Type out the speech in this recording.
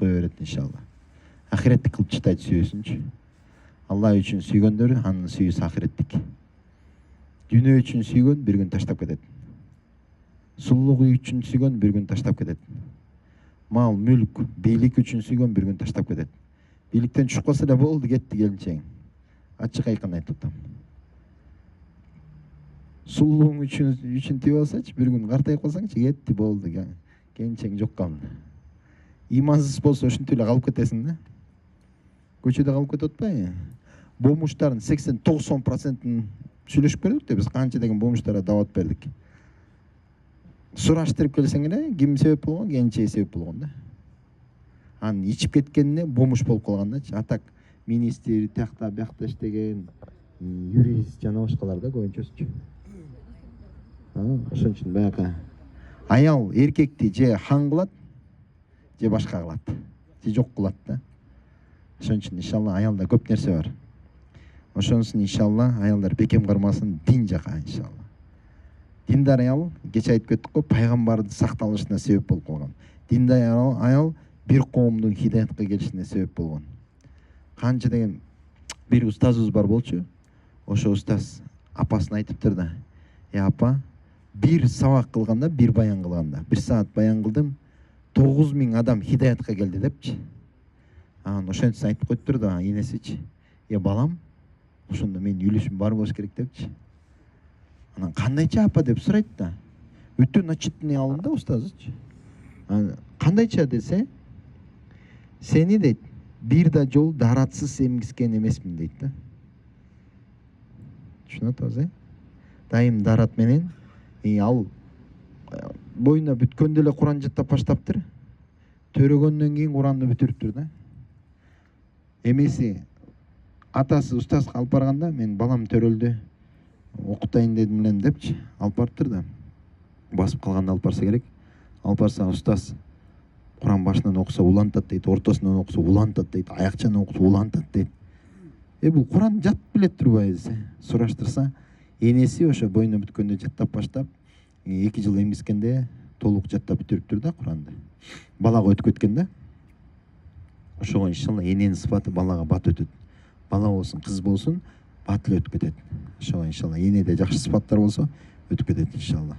кое берет иншалла. Ахиреттик кылып чытайт сүйүүсүнчү. Алла үчүн сүйгөндөр анын сүйүүсү ахиреттик. Дүйнө үчүн сүйгөн бир күн таштап кетет. Сулуулугу үчүн сүйгөн бир күн таштап кетет. Мал, мүлк, бийлик үчүн сүйгөн бир күн таштап кетет. Бийликтен түшүп калса да болду, кетти келинчегиң. Ачык айкын айтып атам. Сулуулугуң үчүн тийип алсачы, бир күн картайып калсаңчы, кетти болду. Келинчегиң жок калды. Имансыз болсо ошентип эле калып кетесиң да. Көчөдө калып кетип атпайбы? Бомуштардын 80-90%-ын сүйлөшүп көрдүк да, биз канча деген бомуштарга дават бердик. Сураштырып келсең эле, ким себеп болгон? Келинчеги себеп болгон да. Анын ичип кеткенине бомуш болуп калгандачы. Атак министр, тиякта биякта иштеген, юрист жана башкалар да көбүнчөсүчү. Ошон үчүн баягы аял эркекти же хан кылат, же башка кылат, же жок кылат да. Ошон үчүн иншалла аялда көп нерсе бар. Ошонусун иншалла аялдар бекем кармасын, дин жака иншалла. Диндар аял, кече айтып кеттик го, пайгамбардын сакталышына себеп болуп калган. Диндар аял бир коомдун хидаятка келишине себеп болгон. Канча деген бир устазыбыз бар болчу. Ошо устаз апасына айтыптыр да: апа, бир сабак кылганда, бир баян кылганда, 1 саат баян кылдым, 9000 адам хидаятка келди депчи. Ошентсе айтып коюптур да энесичи: балам, ошондо менин үлүшүм бар болуш керек депчи. Анан кандайча апа деп сурайт да. Өтө начитный алым да устазычы. Кандайча десе, сени дейт, бир да жол даратсыз эмгискен эмесмин дейт да. Түшүнүп атабыз, Дайым дарат менен ал боюна бүткөндө эле Куран жаттап баштаптыр. Төрөгөндөн кийин Куранды бүтүрүптүр да. Эмеси атасы устазга алып барганда, мен балам төрөлдү, окутайын дедим элем депчи, алып барыптыр да. Басып калганда алып барса керек. Алып барса устаз Куран башынан окуса улантат дейт, ортосунан окуса улантат дейт, аякчан окуса улантат дейт. Бул Куран жат билет турбайбы десе, сураштырса, энеси ошо боюна бүткөндө жаттап баштап, 2 жыл эмгискенде толук жаттап бүтүрүптүр да Куранды. Балага өтүп кеткен да. Ошого иншалла эненин сыпаты балага бат өтөт. Бала болсун, кыз болсун, бат эле өтүп кетет. Ошого иншалла энеде жакшы сыпаттар болсо өтүп кетет иншалла.